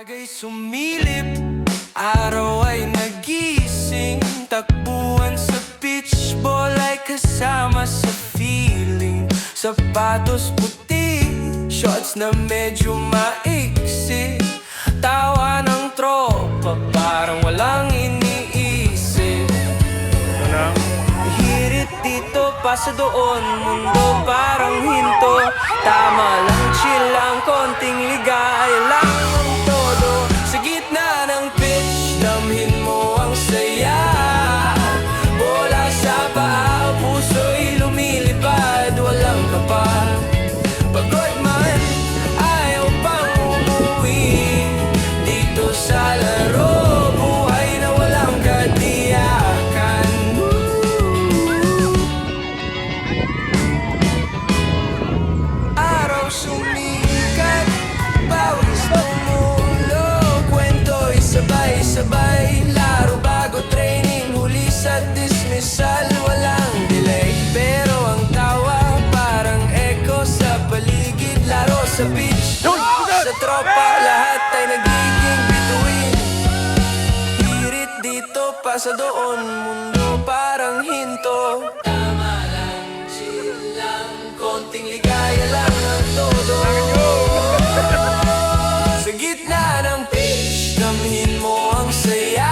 Maga'y sumilip, araw ay nagising. Takbuhan sa beach ball ay kasama sa feeling. Sapatos puti, shorts na medyo maiksi. Tawa ng tropa, parang walang iniisip. Hirit dito, pasa doon, mundo parang hinto. Tama lang, chill lang, konting ligaya lang ang todo. Sa gitna ng pitch, damhin mo ang saya. Bola sa paa, puso'y lumilipad, walang kapal. Pagod man, ayaw pang umuwi. Dito sa laro, buhay na walang katiyakan. Araw sumikat, bawis tumulo. Kwento'y sabay-sabay, laro bago training, huli sa dismissal, walang delay. Pero ang tawa parang echo sa paligid. Laro sa beach, sa tropa, lahat ay nagiging bituin. Hirit dito, pasa doon, mundo parang hinto. Tama lang, chill lang, konting ligaya lang ang todo. Sa gitna ng pitch, damhin mo ang saya.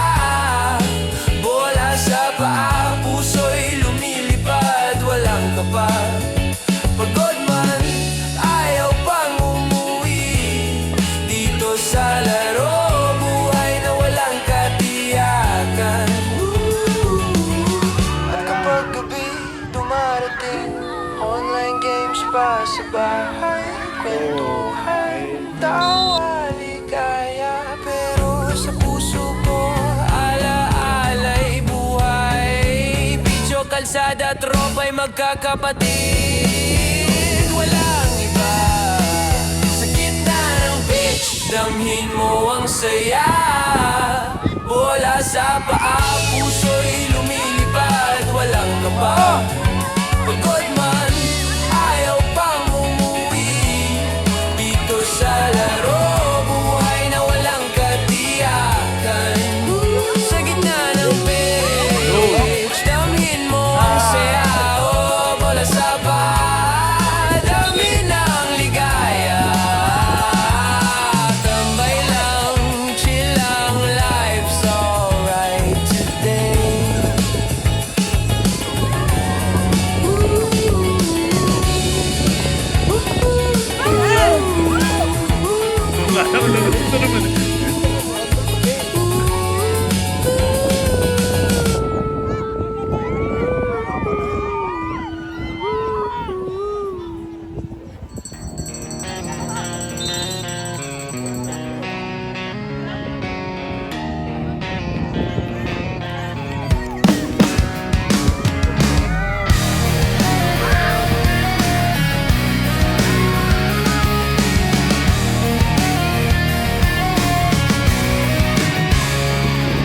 Bola sa paa, puso'y lumilipad, walang kapal. Pagod man, ayaw pang umuwi. Dito sa laro, buhay na walang katiyakan. At kapag gabi dumarating, online games pa sa bahay, kwentuhan, tawa, ligaya. Pero sa puso ko, ala-ala'y buhay. Video, kalsada, tropa'y magkakapatid, walang iba. Sa gitna ng pitch, damhin mo ang saya. Bola sa paa, puso'y lumilipad, walang kaba. Pagod man, ayaw pang umuwi. Dito sa laro, buhay na walang katiyakan. Sa gitna ng pitch, damhin mo ang saya. Oh, bola sa paa, damhin ang ligaya. Tambay lang, chill lang, life's alright today.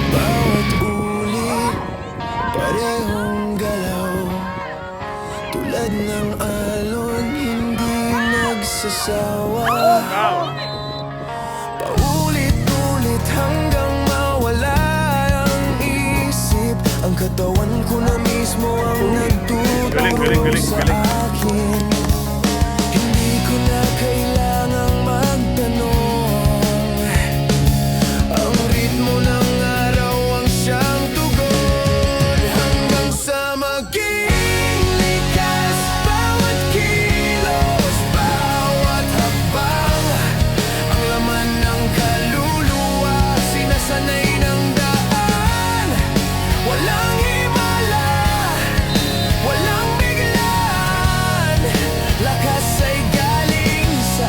Bawat ulit, parehong galaw. Tulad ng alon, hindi nagsasawa. Paulit-ulit hanggang mawala ang isip. Ang katawan ko na mismo ang nagtuturo sa akin. Hindi ko na kailangang magtanong. Ang ritmo ng araw ang siyang tugon. Hanggang sa maging likas, bawat kilos, bawat hakbang. Ang laman ng kaluluwa, sinasanay ng daan. Walang himala, walang biglaan. Lakas ay galing sa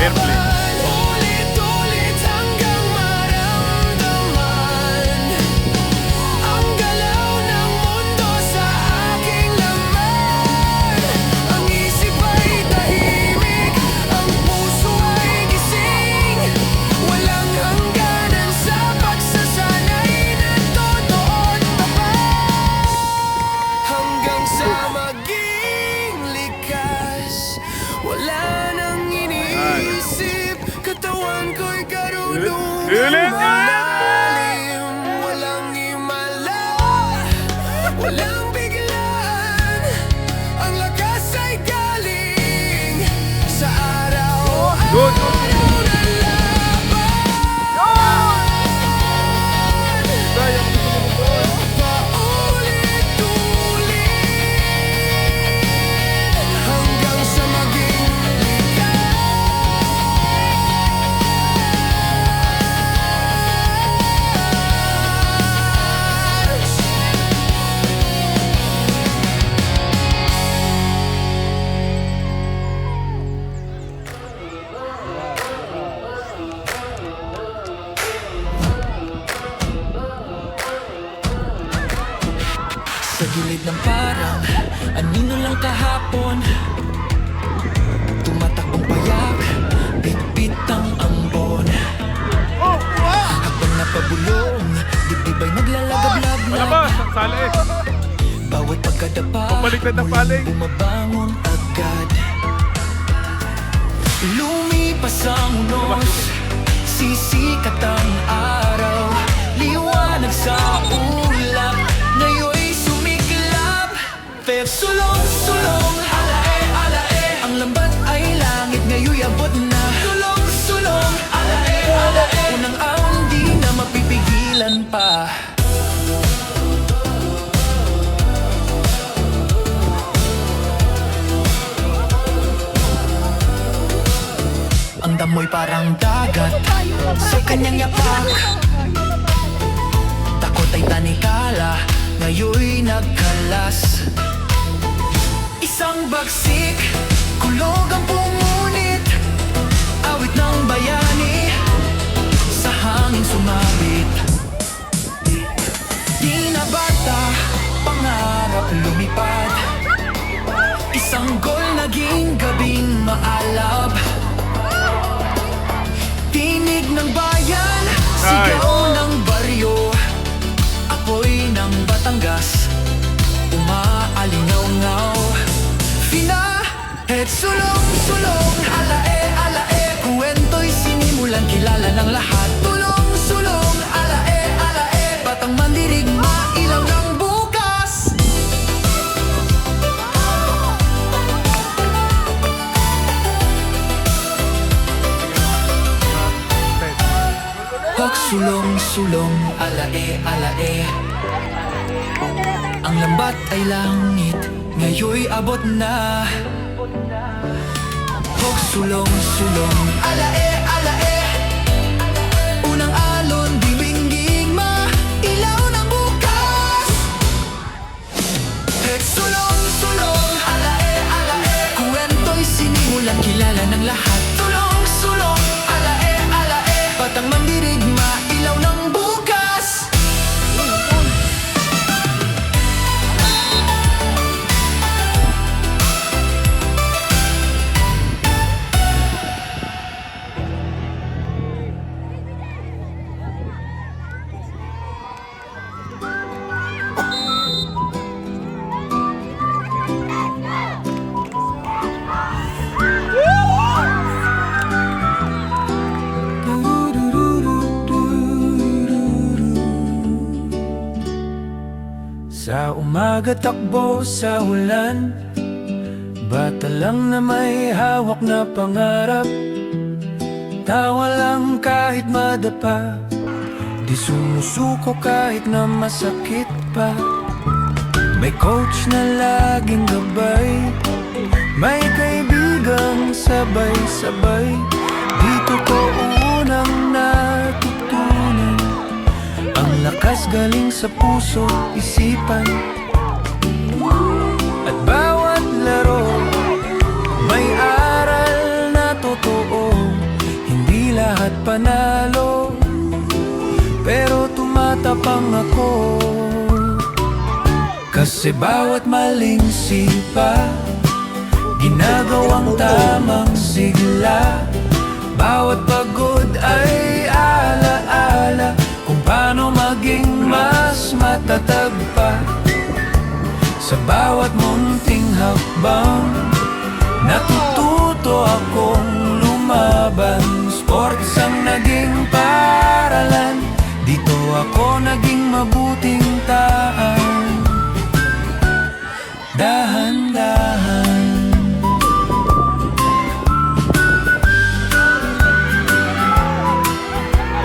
Fair play. Ulit-ulit hanggang maramdaman ang galaw ng mundo sa aking laman. Ang isip ay tahimik, ang puso ay gising. Walang hangganan sa pagsasanay na totoo tapat. Hanggang sa maging likas, wala nang iniisip. Katawan ko'y karunungan malalim. Walang himala, walang biglaan. Ang lakas ay galing sa araw. Good. Araw na laban. Paulit-ulit hanggang sa maging likas. Sa gilid ng parang anino lang kahapon, tumatakbong payak, bitbit ang ambon. Habang napabulong, dibdib ay naglalagablab Palabas, ang sala eh. bawat pagkadapa, Bumaliktad ang muling paling. bumabangon agad. Lumipas ang unos, sisikat ang araw, liwanag sa ulap, ngayon'y sumiklab. Pero sulong-sulong, alae-alae, ang lambat ay langit, ngayon'y abot na. Sulong-sulong, alae-alae, unang aon di na mapipigilan pa. Ang damoy parang dagat sa kanyang yapak. Takot ay tanikala, ngayon'y nagkalas. Isang bagsik, kulog ang pungunit, awit ng bayani, sa hangin sumabit. Di na bata, pangarap lumipad, isang gol naging gabing maalab. Tinig ng bayan, sigaw ng baryo, apoy ng Batangas, umaalingaw-ngaw. Fina, et sulong-sulong, alae-alae, kuwento'y sinimulan, kilala ng lahat. Tulong-sulong, alae-alae, batang mandirigma, ilaw ng bukas. Huwag sulong-sulong, alae-alae, ang lambat ay langit, ngayon'y abot na. Huwag sulong-sulong, alae-alae, unang alon, diwing-digma, ilaw ng bukas. Huwag sulong-sulong, alae-alae, kuwento'y sinimulan, kilala ng lahat. Tulong-sulong, alae-alae, batang mandirigma, ilaw ng bukas. Sa umaga takbo sa ulan, bata lang na may hawak na pangarap, tawa lang kahit madapa, di sumusuko kahit na masakit pa. May coach na laging gabay, may kaibigang sabay-sabay, dito ko unang natutunan ang lakas galing sa puso, isipan, at bawat laro may aral na totoo. pangako. Kasi bawat maling sipa, ginagawang tamang sigla. Bawat pagod ay alaala kung paano maging mas matatag pa. Sa bawat munting hakbang, natututo akong lumaban. Sports ang naging paralan, dito ako naging mabuting taan. Dahan-dahan.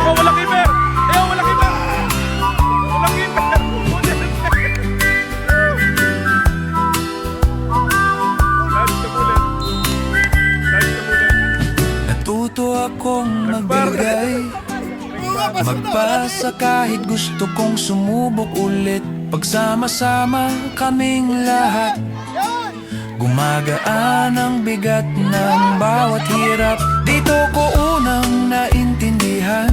Oh, walang keeper! Ayaw, walang keeper! Walang keeper! Lagi ka ulit. Lagi ka ulit. Natuto akong magbigay, magpasa kahit gusto kong sumubok ulit. Pagsama-sama kaming lahat, gumagaan ang bigat ng bawat hirap. Dito ko unang naintindihan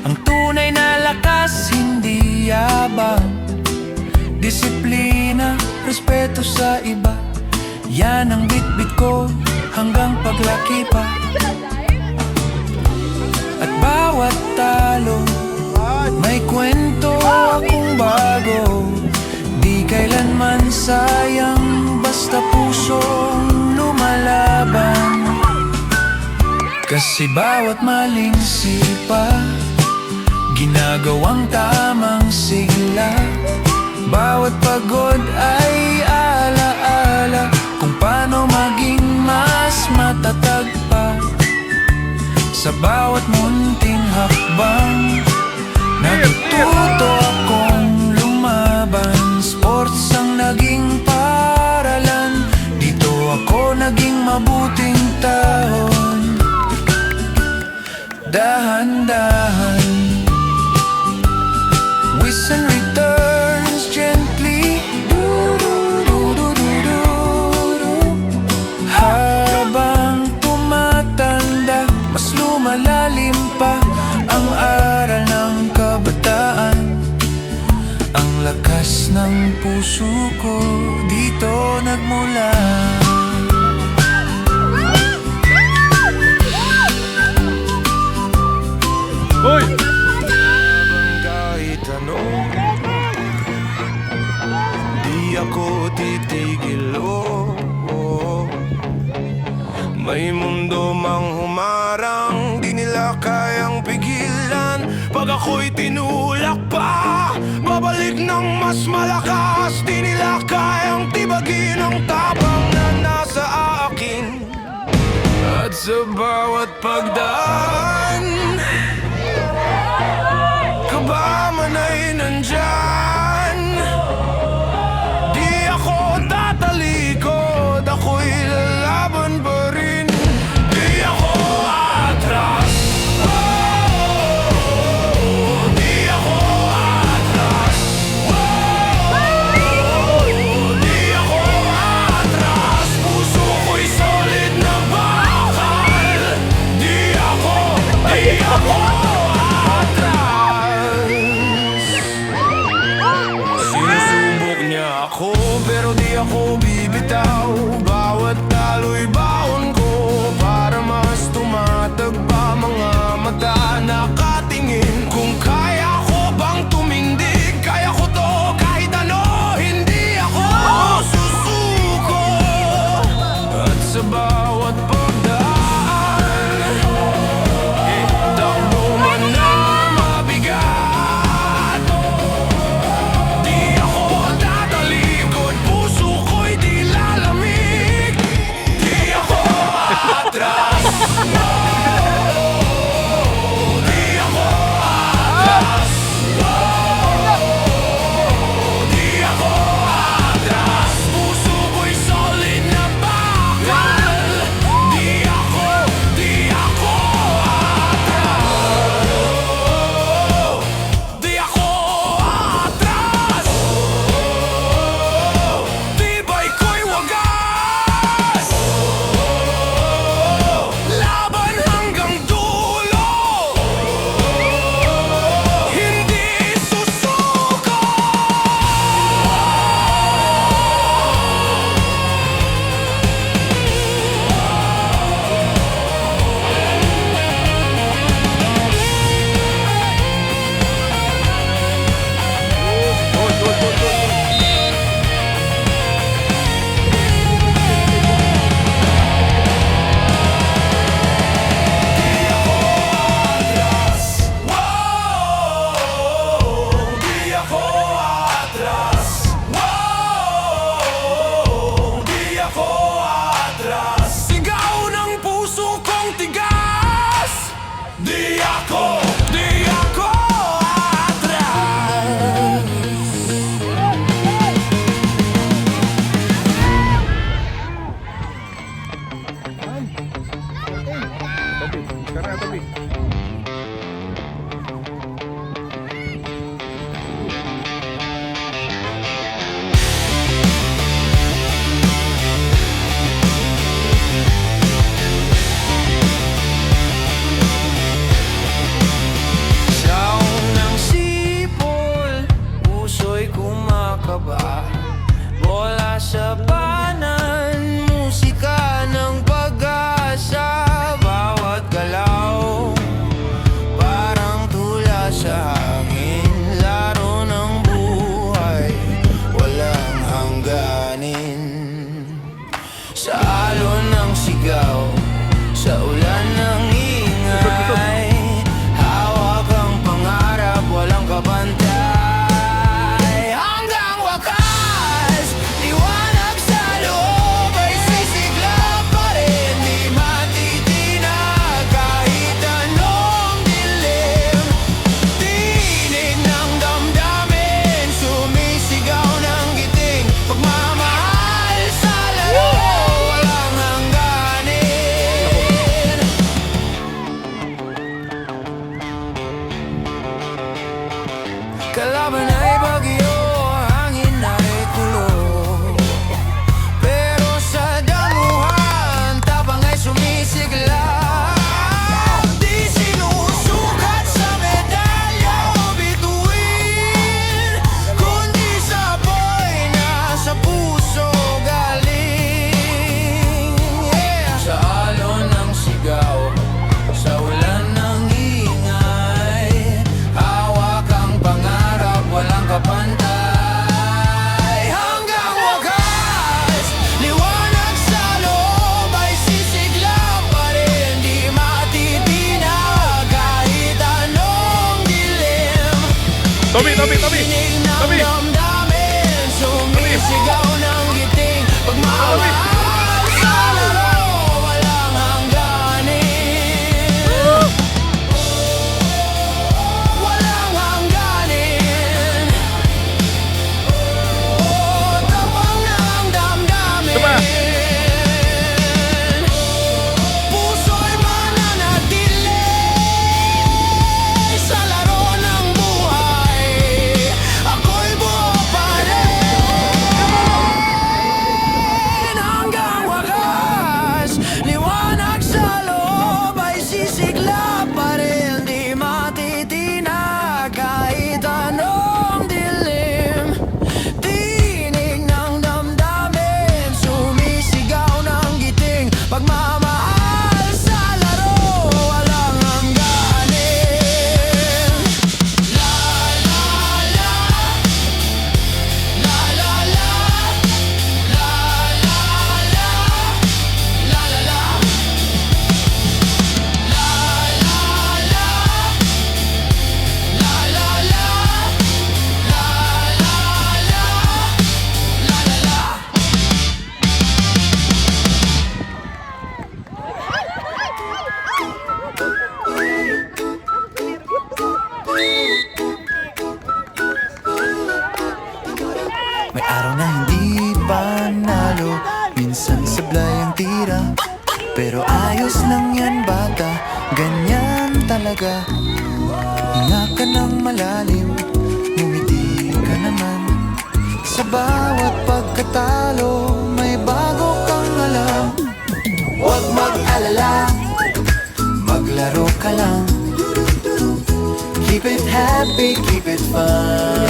ang tunay na lakas, hindi yabang. Disiplina, respeto sa iba, yan ang bitbit ko hanggang paglaki pa. At bawat talo, may kwento akong bago. Di kailanman sayang, basta pusong lumalaban. Kasi bawat maling sipa, ginagawang tamang sigla. Bawat pagod ay alaala kung paano maging mas matatag pa. Sa bawat munting hakbang, natututo akong lumaban. Sports ang naging paralan, dito ako naging mabuting taon. Dahan-dahan, twists and returns gently. Habang tumatanda, mas lumalalim pa ang aral ng kabataan. Ang lakas ng puso ko dito nagmula. Hoy! Kahit ano, di ako titigil, oh. May mundo mang humarang, di nila kayang pigilan. Pag ako'y tinulak pa, babalik ng mas malakas. Di nila kayang tibagin ang tapang na nasa akin. At sa bawat pagdaan, kaba man ay nandyan. Di ako tatalikod, ako'y lalaban pa rin. Di ako atras, di ako atras, di ako atras. Puso ko'y solid na bakal. Di ako ang tigas. Di ako atras. Tabi, karena tabi. Sound ng sipol, puso'y kumakaba. Bola sa panan, musika ng pag-asa. Bawat galaw, parang tula sa hangin. Laro ng buhay, walang hangganin. Sa alon ng sigaw, sa ulan ng ingay. Hawak ang pangarap, walang kapantay. Hanggang wakas, liwanag sa loob ay sisiglap pa rin. Di matitinag kahit anong dilim. Tinig ng damdamin, sumisigaw ng giting. Pagmamahal sa laro, walang hangganin. Kalaban ay bagyo, hangin ay kulog. Pero sa damuhan, tapang ay sumisiglap. Di sinusukat sa medalya o bituin, kundi sa apoy na sa puso galing. Sa alon ng sigaw, sa ulan ng ingay. Hawak ang pangarap, walang kapantay. Hanggang wakas, liwanag sa loob ay sisiglap pa rin. Di matitinag kahit anong dilim. Tabi, tabi, tabi. Tinig ng Tabi. damdamin, sumisigaw ng giting. Pagmamahal sa laro, walang hangganin. Walang hangganin. Tapang ng damdamin. Tama. Puso'y mananatili sa laro ng buhay. Ako'y buo pa rin. Hanggang wakas, liwanag sa loob ay sisiglap pa rin. Di matitinag kahit anong dilim. Tinig ng damdamin, sumisigaw ng giting. Pagmamahal sa laro, walang hangganin. La la la, la la la, la la la, la la la, la la la, la la la, la la la. May araw na hindi panalo, minsan sablay ang tira. Pero ayos lang yan bata, ganyan talaga. Hinga ka ng malalim, ngumiti ka naman. Sa bawat pagkatalo, may bago kang alam. Huwag mag-alala, maglaro ka lang. Keep it happy, keep it fun.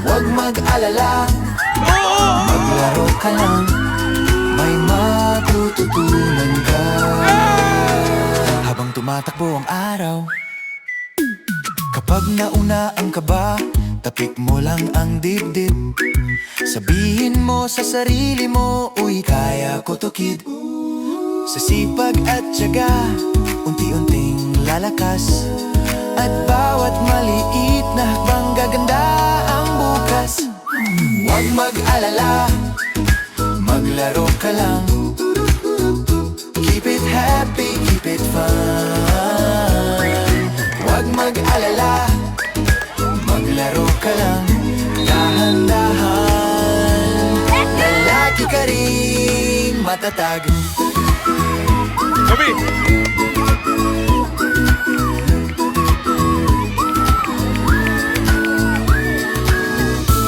Huwag mag-alala, maglaro ka lang. May matututunan ka habang tumatakbo ang araw. Kapag nauna ang kaba, tapik mo lang ang dibdib. Sabihin mo sa sarili mo, uy, kaya ko to kid. Sa sipag at tiyaga, unti-unting lalakas. At bawat maliit na hakbang gaganda ang bukas. Huwag mag-alala, maglaro ka lang. Keep it matatag. Gabi!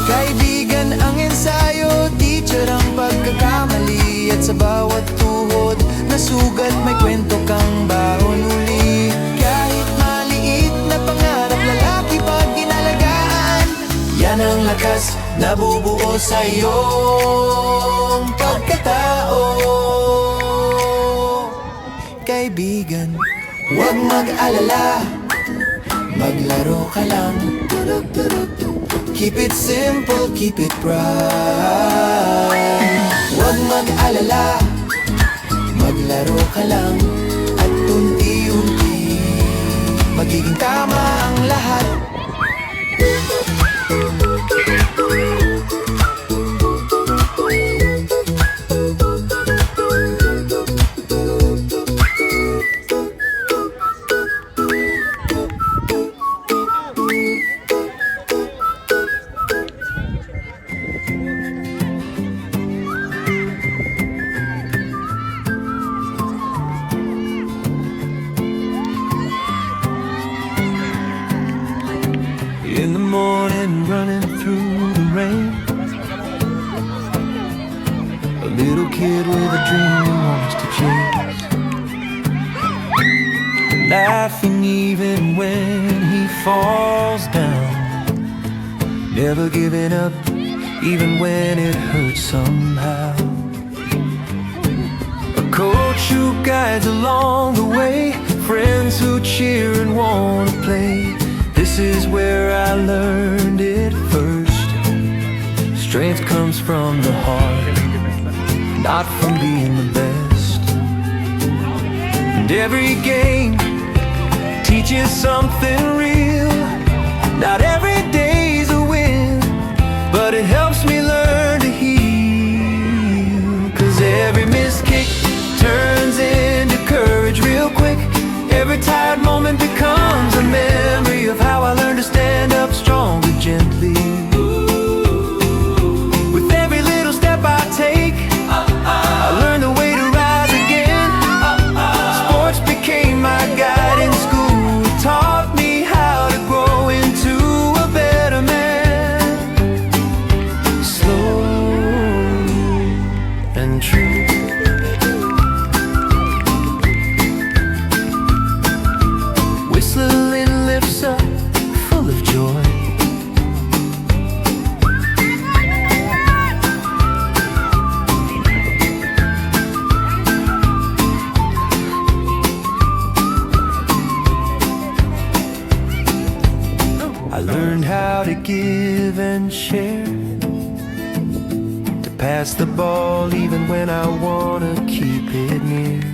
Kaibigan ang ensayo, teacher ang pagkakamali. At sa bawat tuhod na sugat may kwento kang baon uli. Kahit maliit na pangarap, lalaki pag ginalagaan, yan ang lakas na bubuo sa iyong pagkatao. Kaibigan, huwag mag-alala, maglaro ka lang. Keep it simple, keep it bright. Huwag mag-alala, maglaro ka lang. At unti-unti magiging tama ang lahat. In the morning, running through the rain, a little kid with a dream he wants to chase, laughing even when he falls down, never giving up even when it hurts somehow. A coach who guides along the way, friends who cheer and want to play. This is where I learned it first. Strength comes from the heart, not from being the best. And every game teaches something real. Not every day's a win, but it helps me learn to heal. 'Cause every missed kick turns into courage real quick. Every tired moment becomes a memory of how I learned to stand up strong but gently. With every little step I take, I learn the way to rise again. Sports became my guide in school. It taught me how to grow into a better man. Slow and true. Whistling lifts up, full of joy. I learned how to give and share, to pass the ball even when I wanna keep it near.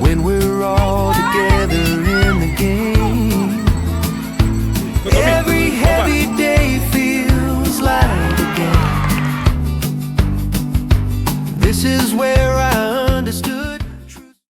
When we're all